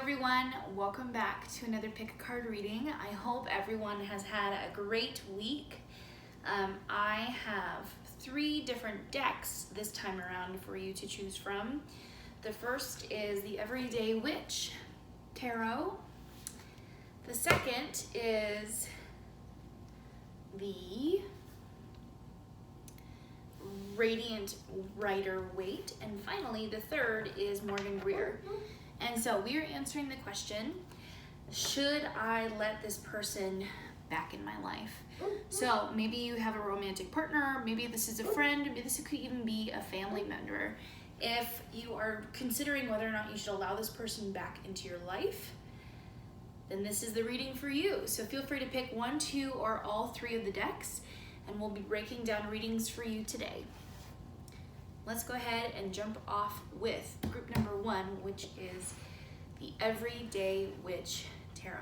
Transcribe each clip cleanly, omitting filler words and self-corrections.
everyone, welcome back to another pick a card reading. I hope everyone has had a great week. I have 3 different decks this time around for you to choose from. The first is the Everyday Witch Tarot. The second is the Radiant Rider-Waite, and finally the third is Morgan Greer. And so we are answering the question, should I let this person back in my life? So maybe you have a romantic partner, maybe this is a friend, maybe this could even be a family member. If you are considering whether or not you should allow this person back into your life, then this is the reading for you. So feel free to pick 1, 2, or all 3 of the decks, and we'll be breaking down readings for you today. Let's go ahead and jump off with group number 1, which is the Everyday Witch Tarot.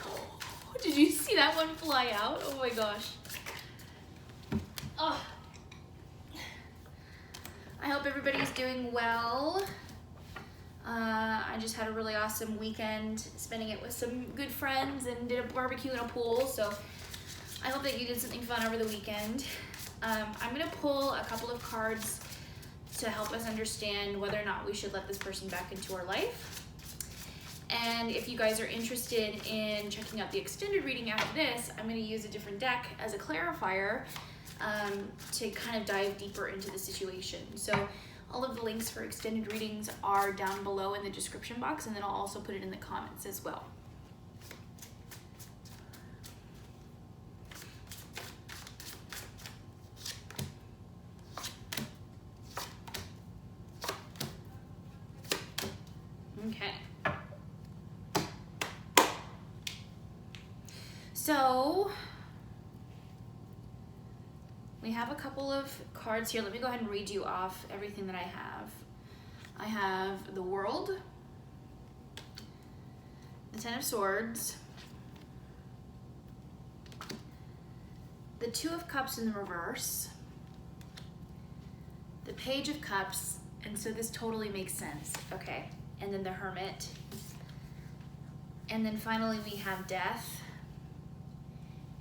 Oh, did you see that one fly out? Oh my gosh. Oh. I hope everybody's doing well. I just had a really awesome weekend spending it with some good friends and did a barbecue and a pool, so I hope that you did something fun over the weekend. I'm gonna pull a couple of cards to help us understand whether or not we should let this person back into our life. And if you guys are interested in checking out the extended reading after this, I'm gonna use a different deck as a clarifier to kind of dive deeper into the situation. So all of the links for extended readings are down below in the description box, and then I'll also put it in the comments as well. Okay. So we have a couple of cards here. Let me go ahead and read you off everything that I have. I have the World, the 10 of Swords, the 2 of Cups in the reverse, the Page of Cups, and so this totally makes sense. Okay. And then the Hermit. And then finally we have Death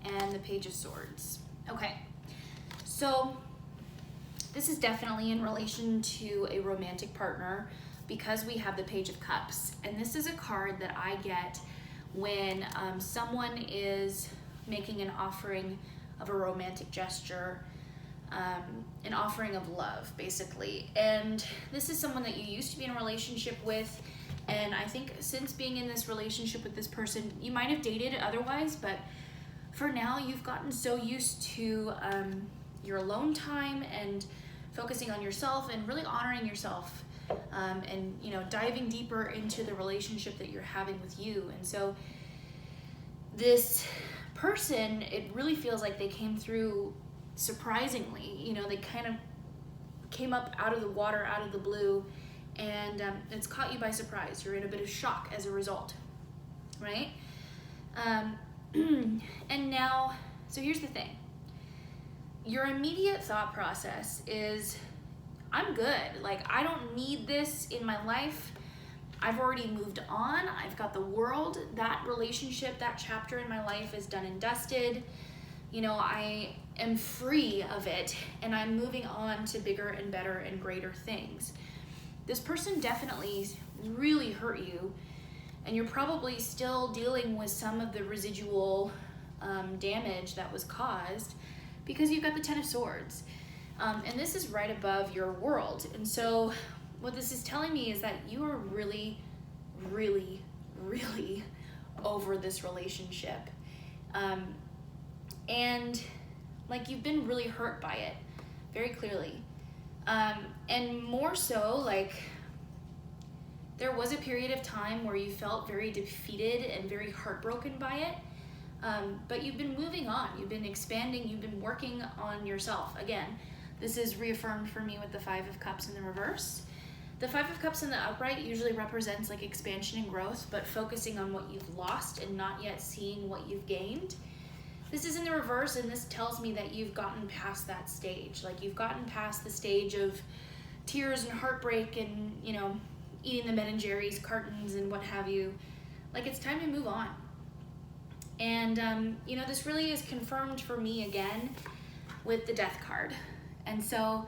and the Page of Swords. Okay. So this is definitely in relation to a romantic partner because we have the Page of Cups. And this is a card that I get when someone is making an offering of a romantic gesture, an offering of love, basically. And this is someone that you used to be in a relationship with. And I think since being in this relationship with this person, you might have dated otherwise, but for now you've gotten so used to your alone time and focusing on yourself and really honoring yourself, and diving deeper into the relationship that you're having with you. And so this person, it really feels like they came through surprisingly. They kind of came up out of the water, out of the blue, and it's caught you by surprise. You're in a bit of shock as a result, right? And now, so here's the thing. Your immediate thought process is, I'm good. Like, I don't need this in my life. I've already moved on. I've got the World. That relationship, that chapter in my life is done and dusted. I am free of it, and I'm moving on to bigger and better and greater things. This person definitely really hurt you, and you're probably still dealing with some of the residual damage that was caused because you've got the 10 of Swords. And this is right above your World. And so what this is telling me is that you are really, really, really over this relationship. And like, you've been really hurt by it, very clearly. And more so, like, there was a period of time where you felt very defeated and very heartbroken by it. But you've been moving on, you've been expanding, you've been working on yourself. Again, this is reaffirmed for me with the 5 of Cups in the reverse. The 5 of Cups in the upright usually represents like expansion and growth, but focusing on what you've lost and not yet seeing what you've gained. This is in the reverse, and this tells me that you've gotten past that stage. Like, you've gotten past the stage of tears and heartbreak and, you know, eating the Ben and Jerry's cartons and what have you. Like, it's time to move on. And, you know, this really is confirmed for me again with the Death card. And so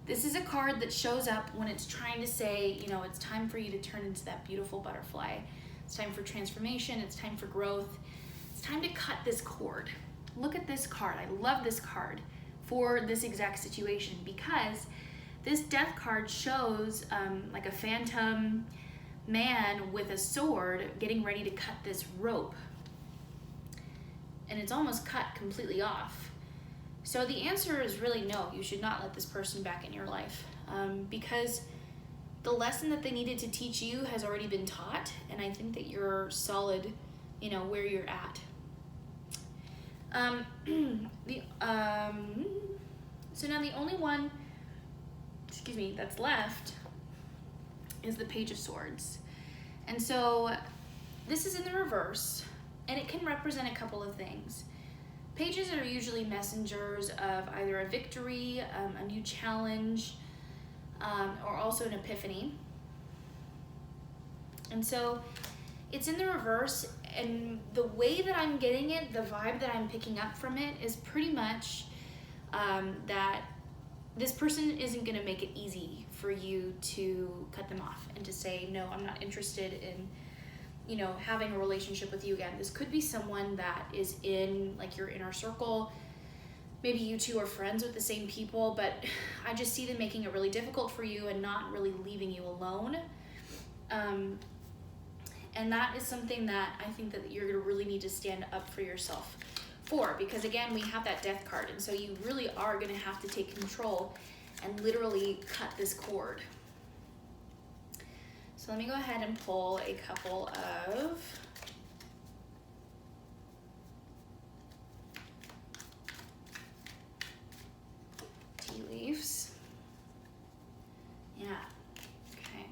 this is a card that shows up when it's trying to say, you know, it's time for you to turn into that beautiful butterfly. It's time for transformation. It's time for growth. It's time to cut this cord. Look at this card. I love this card for this exact situation, because this Death card shows like a phantom man with a sword getting ready to cut this rope. And it's almost cut completely off. So the answer is really no, you should not let this person back in your life, because the lesson that they needed to teach you has already been taught, and I think that you're solid, you know, where you're at. So now the only one, that's left is the Page of Swords. And so this is in the reverse, and it can represent a couple of things. Pages are usually messengers of either a victory, a new challenge, or also an epiphany. And so it's in the reverse, and the way that I'm getting it, the vibe that I'm picking up from it is pretty much that this person isn't going to make it easy for you to cut them off and to say, no, I'm not interested in, you know, having a relationship with you again. This could be someone that is in like your inner circle. Maybe you two are friends with the same people, but I just see them making it really difficult for you and not really leaving you alone. And that is something that I think that you're gonna really need to stand up for yourself for, because again, we have that Death card, and so you really are gonna have to take control and literally cut this cord. So let me go ahead and pull a couple of tea leaves. Yeah, okay.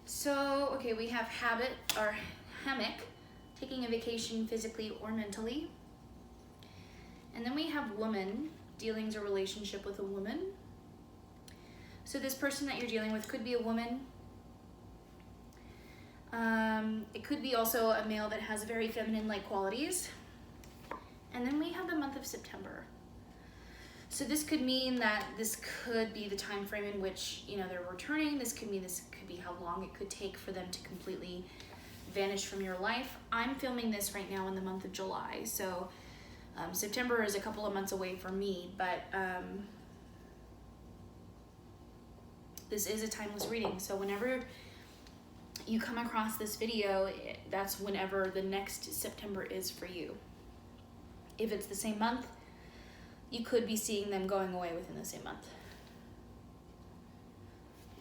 So, okay, we have habit or hammock, taking a vacation physically or mentally. And then we have woman, dealings or relationship with a woman. So this person that you're dealing with could be a woman. It could be also a male that has very feminine-like qualities. And then we have the month of September. So this could mean that this could be the time frame in which, you know, they're returning. This could be how long it could take for them to completely vanish from your life. I'm filming this right now in the month of July, so September is a couple of months away for me, but this is a timeless reading. So whenever you come across this video, that's whenever the next September is for you. If it's the same month, you could be seeing them going away within the same month.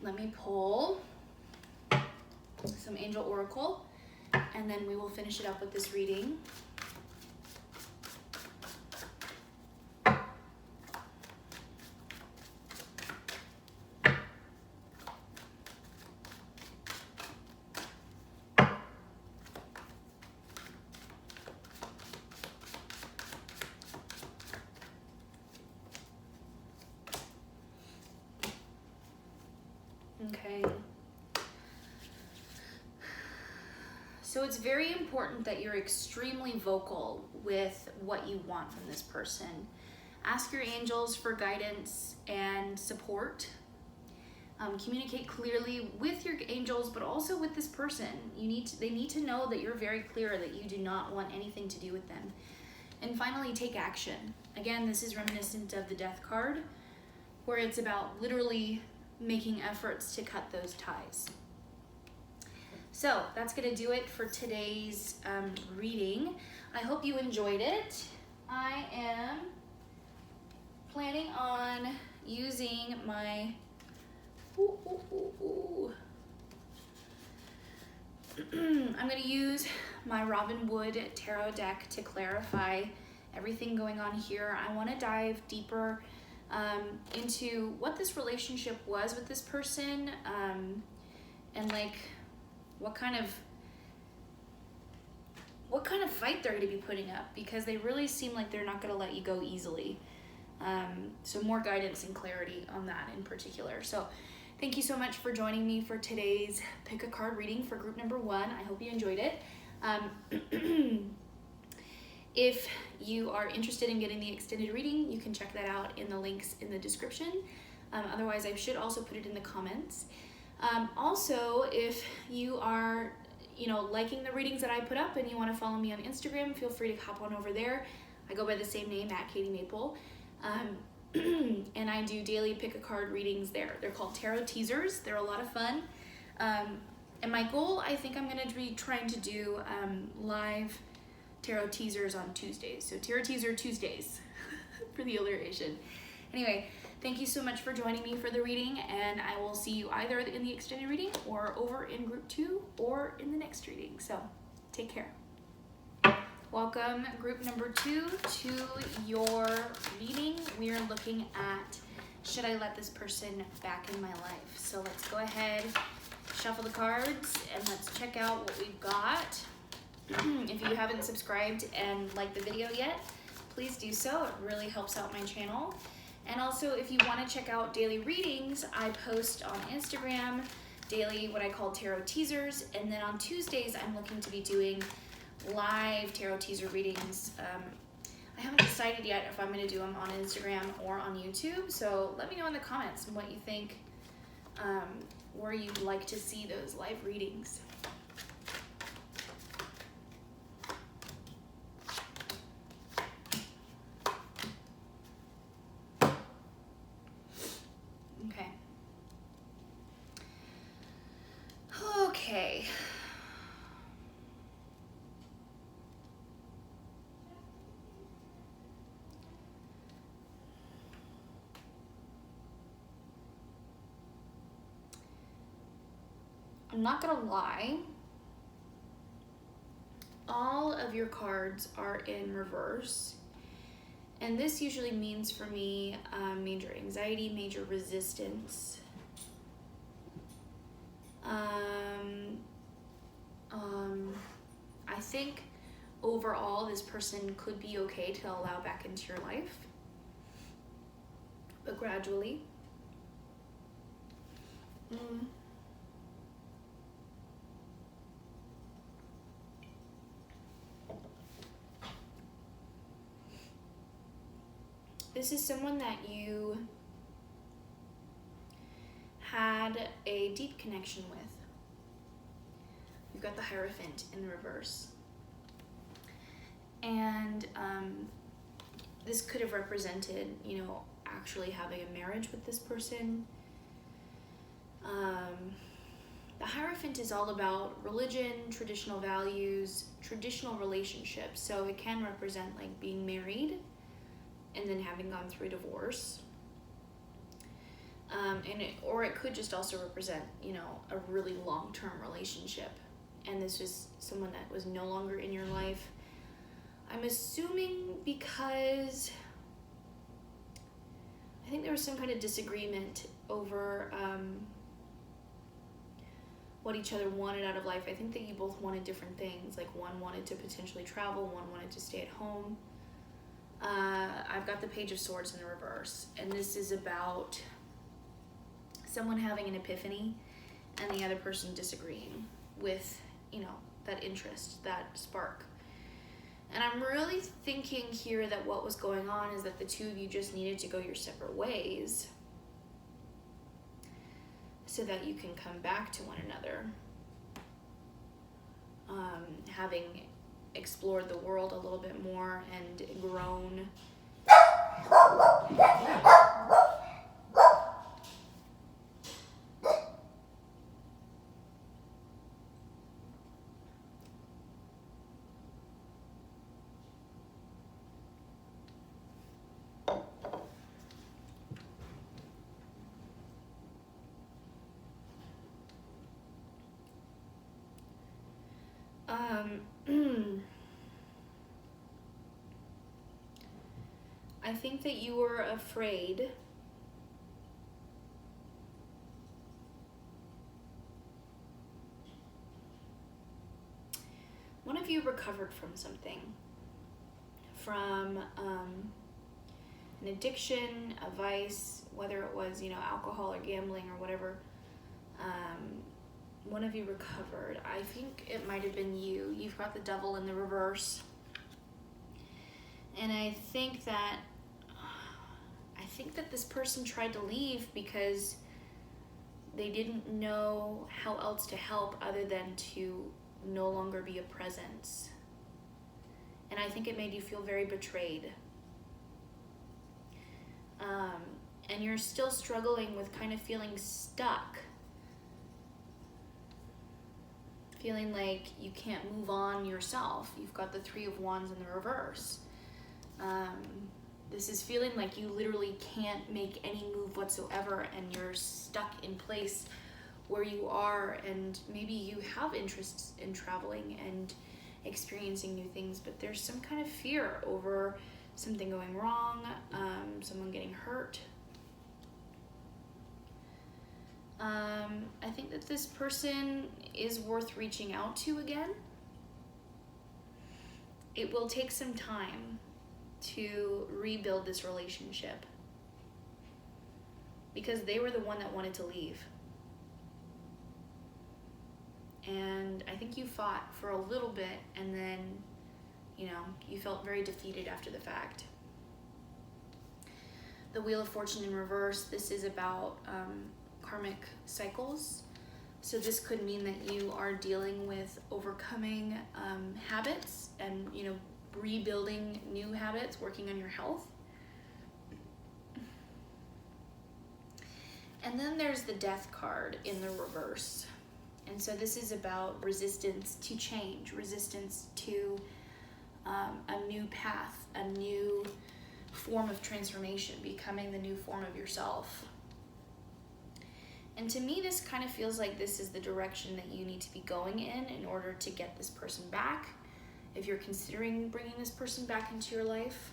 Let me pull some Angel Oracle, and then we will finish it up with this reading. Okay. So it's very important that you're extremely vocal with what you want from this person. Ask your angels for guidance and support. Communicate clearly with your angels, but also with this person. They need to know that you're very clear that you do not want anything to do with them. And finally, take action. Again, this is reminiscent of the Death card, where it's about literally making efforts to cut those ties. So that's gonna do it for today's reading. I hope you enjoyed it. I am planning on using my I'm gonna use my Robin Wood Tarot deck to clarify everything going on here. I wanna dive deeper into what this relationship was with this person, and like what kind of what kind of fight they're going to be putting up, because they really seem like they're not going to let you go easily. So more guidance and clarity on that in particular. So thank you so much for joining me for today's pick a card reading for group number 1. I hope you enjoyed it. If you are interested in getting the extended reading, you can check that out in the links in the description. Otherwise, I should also put it in the comments. Also, if you are liking the readings that I put up and you want to follow me on Instagram, feel free to hop on over there. I go by the same name, @KatieMaple. And I do daily pick a card readings there. They're called tarot teasers. They're a lot of fun. And my goal, I think I'm going to be trying to do live tarot teasers on Tuesdays. So tarot teaser Tuesdays for the alliteration. Anyway, thank you so much for joining me for the reading, and I will see you either in the extended reading or over in group 2 or in the next reading. So take care. Welcome group number 2 to your reading. We are looking at, should I let this person back in my life? So let's go ahead, shuffle the cards, and let's check out what we've got. If you haven't subscribed and liked the video yet, please do so. It really helps out my channel. And also, if you want to check out daily readings, I post on Instagram daily what I call tarot teasers, and then on Tuesdays I'm looking to be doing live tarot teaser readings. I haven't decided yet if I'm going to do them on Instagram or on YouTube, so let me know in the comments what you think, where you'd like to see those live readings. Okay. I'm not gonna lie, all of your cards are in reverse, and this usually means for me major anxiety, major resistance. I think overall this person could be okay to allow back into your life, but gradually. This is someone that you had a deep connection with. You've got the Hierophant in the reverse. And this could have represented, actually having a marriage with this person. The Hierophant is all about religion, traditional values, traditional relationships. So it can represent like being married and then having gone through divorce. Or it could just also represent, a really long-term relationship. And this was someone that was no longer in your life. I'm assuming because I think there was some kind of disagreement over what each other wanted out of life. I think that you both wanted different things. Like one wanted to potentially travel, one wanted to stay at home. I've got the Page of Swords in the reverse, and this is about someone having an epiphany and the other person disagreeing with, that interest, that spark. And I'm really thinking here that what was going on is that the two of you just needed to go your separate ways so that you can come back to one another. Having explored the world a little bit more and grown. I think that you were afraid one of you you recovered from something, from an addiction, a vice, whether it was, alcohol or gambling or whatever. One of you recovered. I think it might have been you. You've got the devil in the reverse. And I think that this person tried to leave because they didn't know how else to help other than to no longer be a presence. And I think it made you feel very betrayed. And you're still struggling with kind of feeling stuck. Feeling like you can't move on yourself. You've got the Three of Wands in the reverse. This is feeling like you literally can't make any move whatsoever, and you're stuck in place where you are, and maybe you have interests in traveling and experiencing new things, but there's some kind of fear over something going wrong, someone getting hurt. I think that this person is worth reaching out to again. It will take some time to rebuild this relationship because they were the one that wanted to leave. And I think you fought for a little bit, and then, you felt very defeated after the fact. The Wheel of Fortune in reverse, this is about karmic cycles. So this could mean that you are dealing with overcoming habits and, rebuilding new habits, working on your health. And then there's the Death card in the reverse. And so this is about resistance to change, resistance to a new path, a new form of transformation, becoming the new form of yourself. And to me, this kind of feels like this is the direction that you need to be going in order to get this person back. If you're considering bringing this person back into your life.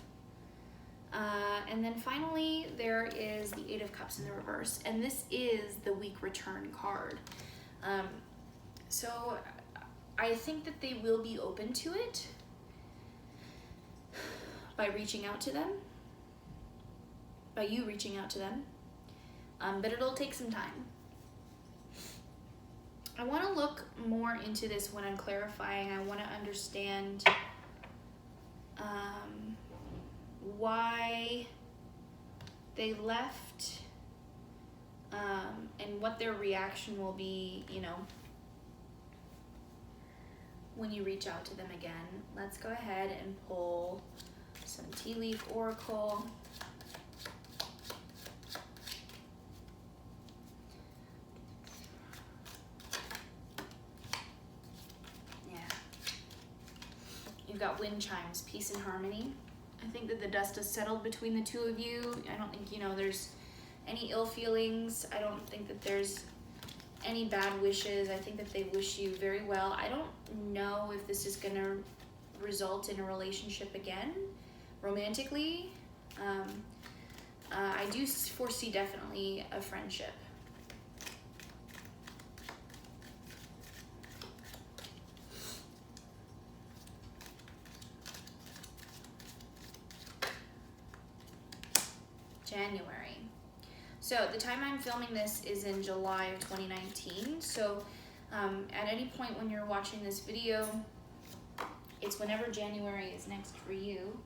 And then finally, there is the Eight of Cups in the reverse. And this is the weak return card. So I think that they will be open to it by reaching out to them, by you reaching out to them. But it'll take some time. I want to look more into this when I'm clarifying. I want to understand why they left and what their reaction will be, when you reach out to them again. Let's go ahead and pull some tea leaf oracle. You've got wind chimes, peace and harmony. I think that the dust has settled between the two of you. I don't think, there's any ill feelings. I don't think that there's any bad wishes. I think that they wish you very well. I don't know if this is going to result in a relationship again, romantically. I do foresee definitely a friendship. January. So the time I'm filming this is in July of 2019. So at any point when you're watching this video, it's whenever January is next for you.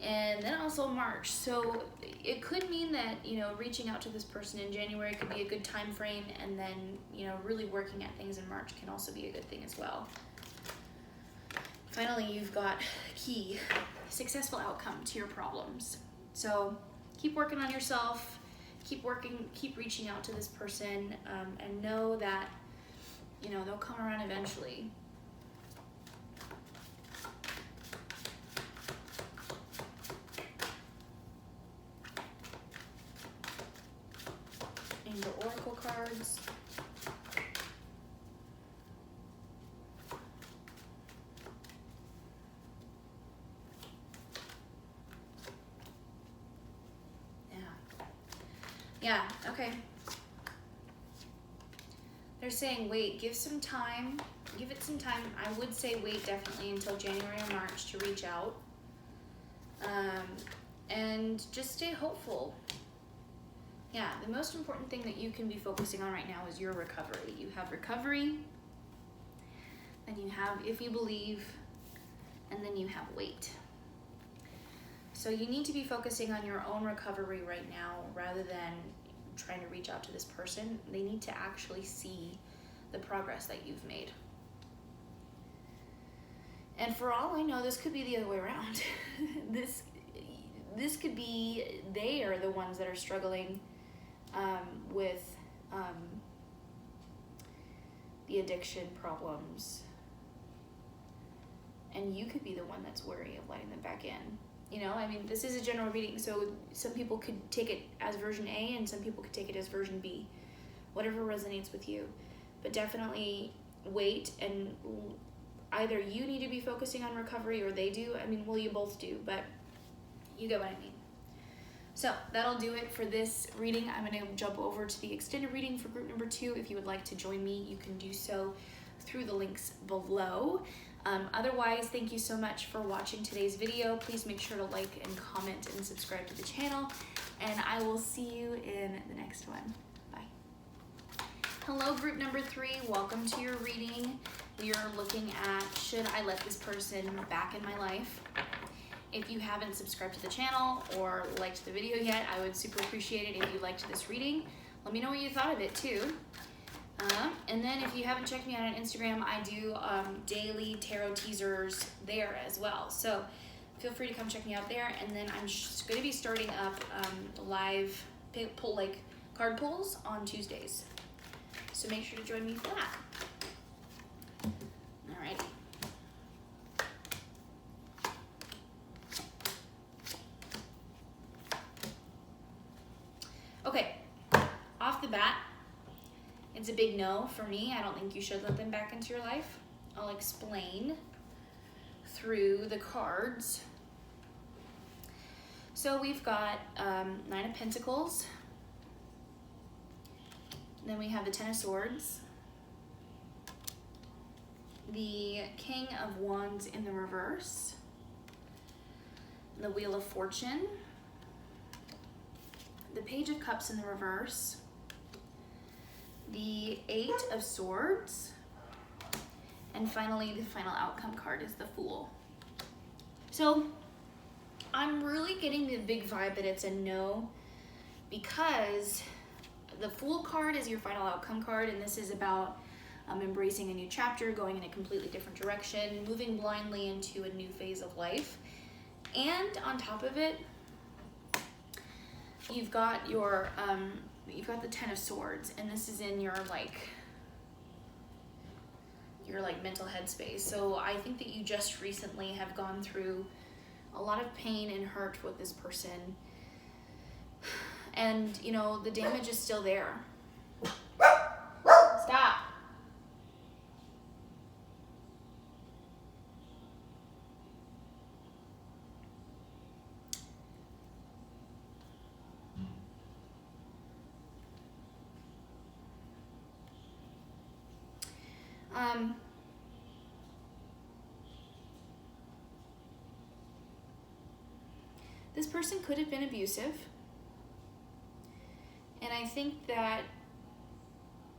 And then also March. So it could mean that, reaching out to this person in January could be a good time frame, and then, really working at things in March can also be a good thing as well. Finally, you've got key, successful outcome to your problems. So keep working on yourself, keep reaching out to this person, and know that, they'll come around eventually. And the oracle cards. Yeah, okay. They're saying, wait, give some time give it some time. I would say wait definitely until January or March to reach out. And just stay hopeful. Yeah, the most important thing that you can be focusing on right now is your recovery. You have recovery, then you have if you believe, and then you have wait. So you need to be focusing on your own recovery right now rather than trying to reach out to this person. They need to actually see the progress that you've made. And for all I know, this could be the other way around. This could be they are the ones that are struggling with the addiction problems. And you could be the one that's wary of letting them back in. You know, I mean, this is a general reading, so some people could take it as version A and some people could take it as version B. Whatever resonates with you. But definitely wait, and either you need to be focusing on recovery or they do. I mean, well, you both do, but you get what I mean. So that'll do it for this reading. I'm going to jump over to the extended reading for group number 2. If you would like to join me, you can do so through the links below. Otherwise, thank you so much for watching today's video. Please make sure to like and comment and subscribe to the channel, and I will see you in the next one. Bye. Hello, group number 3. Welcome to your reading. We are looking at, should I let this person back in my life? If you haven't subscribed to the channel or liked the video yet, I would super appreciate it if you liked this reading. Let me know what you thought of it too. And then if you haven't checked me out on Instagram, I do daily tarot teasers there as well. So feel free to come check me out there. And then I'm going to be starting up live card pulls on Tuesdays. So make sure to join me for that. Alrighty. Okay, off the bat, it's a big no for me. I don't think you should let them back into your life. I'll explain through the cards. So we've got 9 of Pentacles. Then we have the 10 of Swords. The King of Wands in the reverse. The Wheel of Fortune. The Page of Cups in the reverse. The 8 of Swords. And finally, the final outcome card is the Fool. So I'm really getting the big vibe that it's a no, because the Fool card is your final outcome card, and this is about embracing a new chapter, going in a completely different direction, moving blindly into a new phase of life. And on top of it, you've got your the 10 of Swords, and this is in your mental headspace. So I think that you just recently have gone through a lot of pain and hurt with this person, and you know the damage is still there. Stop. This person could have been abusive, and I think that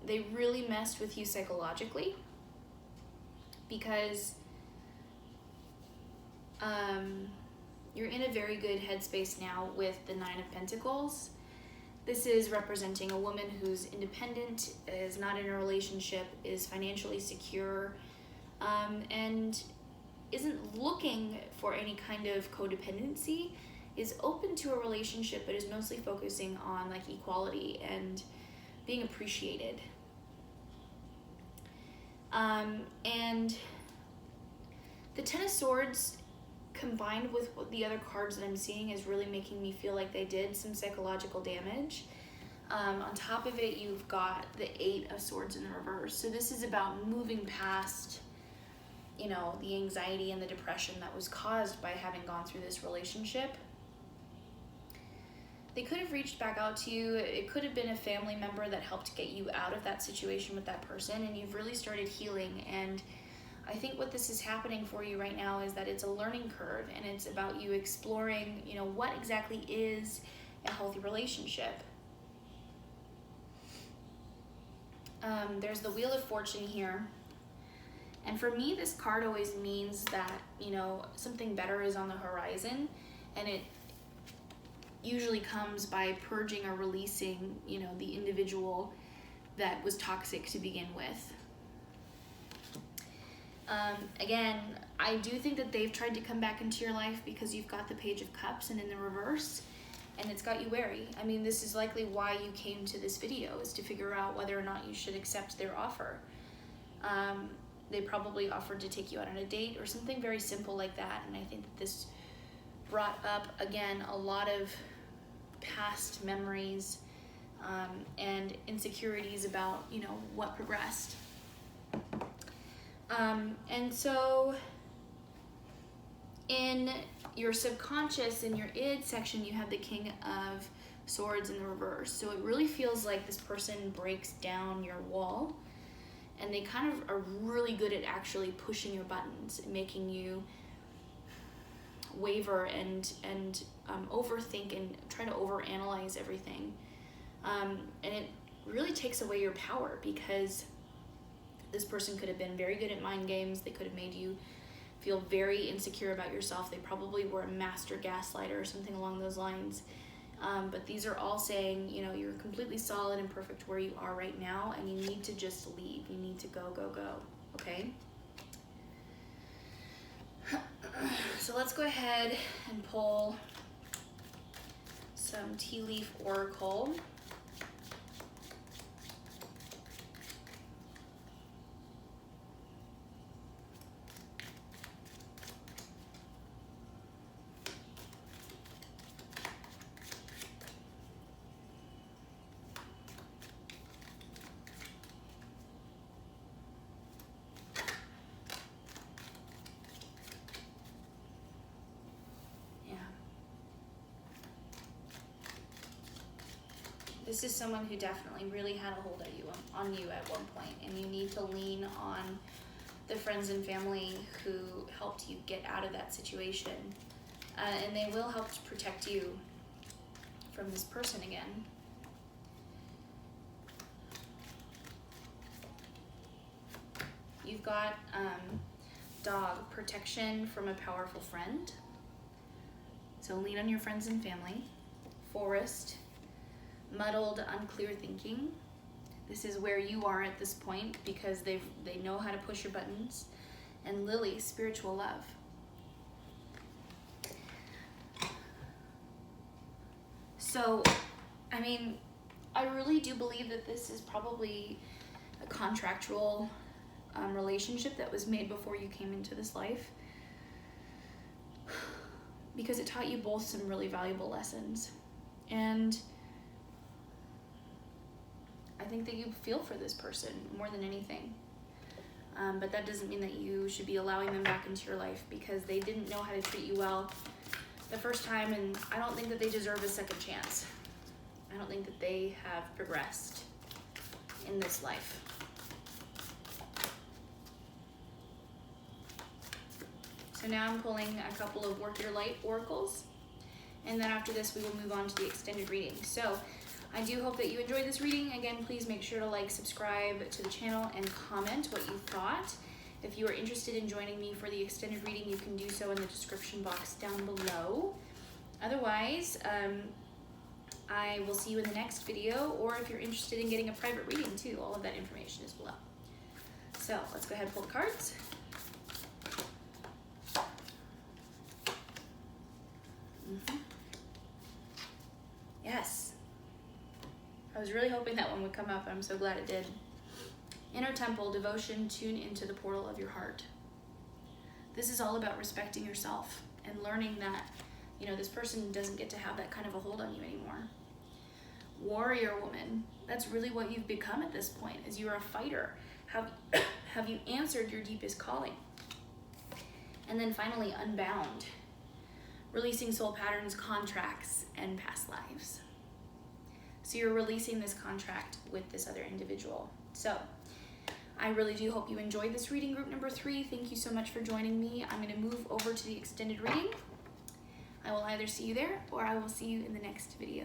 they really messed with you psychologically, because you're in a very good headspace now with the 9 of Pentacles. This is representing a woman who's independent, is not in a relationship, is financially secure, and isn't looking for any kind of codependency, is open to a relationship, but is mostly focusing on equality and being appreciated. And the 10 of Swords combined with the other cards that I'm seeing is really making me feel like they did some psychological damage. On top of it, you've got the 8 of Swords in the reverse. So this is about moving past, the anxiety and the depression that was caused by having gone through this relationship. they could have reached back out to you. It could have been a family member that helped get you out of that situation with that person, and you've really started healing. And I think what this is happening for you right now is that it's a learning curve, and it's about you exploring, you know, what exactly is a healthy relationship. There's the Wheel of Fortune here. And for me, this card always means that, you know, something better is on the horizon, and it usually comes by purging or releasing, you know, the individual that was toxic to begin with. Again, I do think that they've tried to come back into your life because you've got the Page of Cups and in the reverse, and it's got you wary. I mean, this is likely why you came to this video, is to figure out whether or not you should accept their offer. They probably offered to take you out on a date or something very simple like that, and I think that this brought up, again, a lot of past memories and insecurities about, you know, what progressed. And so in your subconscious, in your id section, you have the King of Swords in the reverse. So it really feels like this person breaks down your wall, and they kind of are really good at actually pushing your buttons and making you waver and overthink and try to overanalyze everything. And it really takes away your power, because this person could have been very good at mind games. They could have made you feel very insecure about yourself. They probably were a master gaslighter or something along those lines. But these are all saying, you know, you're completely solid and perfect where you are right now, and you need to just leave. You need to go, go, go, okay? So let's go ahead and pull some tea leaf oracle. This is someone who definitely really had a hold on you at one point, and you need to lean on the friends and family who helped you get out of that situation. And they will help to protect you from this person again. You've got dog, protection from a powerful friend. So lean on your friends and family. Forest, muddled, unclear thinking. This is where you are at this point, because they know how to push your buttons. And Lily, spiritual love. So, I mean, I really do believe that this is probably a contractual relationship that was made before you came into this life, because it taught you both some really valuable lessons. And I think that you feel for this person more than anything. But that doesn't mean that you should be allowing them back into your life, because they didn't know how to treat you well the first time, and I don't think that they deserve a second chance. I don't think that they have progressed in this life. So now I'm pulling a couple of Work Your Light oracles, and then after this we will move on to the extended reading. So I do hope that you enjoyed this reading. Again, please make sure to like, subscribe to the channel, and comment what you thought. If you are interested in joining me for the extended reading, you can do so in the description box down below. Otherwise, I will see you in the next video, or if you're interested in getting a private reading too, all of that information is below. So let's go ahead and pull the cards. Yes. I was really hoping that one would come up. I'm so glad it did. Inner temple, devotion, tune into the portal of your heart. This is all about respecting yourself and learning that, you know, this person doesn't get to have that kind of a hold on you anymore. Warrior woman, that's really what you've become at this point, is you're a fighter. Have you answered your deepest calling? And then finally, unbound. releasing soul patterns, contracts, and past lives. So you're releasing this contract with this other individual. So I really do hope you enjoyed this reading, group number 3. Thank you so much for joining me. I'm going to move over to the extended reading. I will either see you there or I will see you in the next video.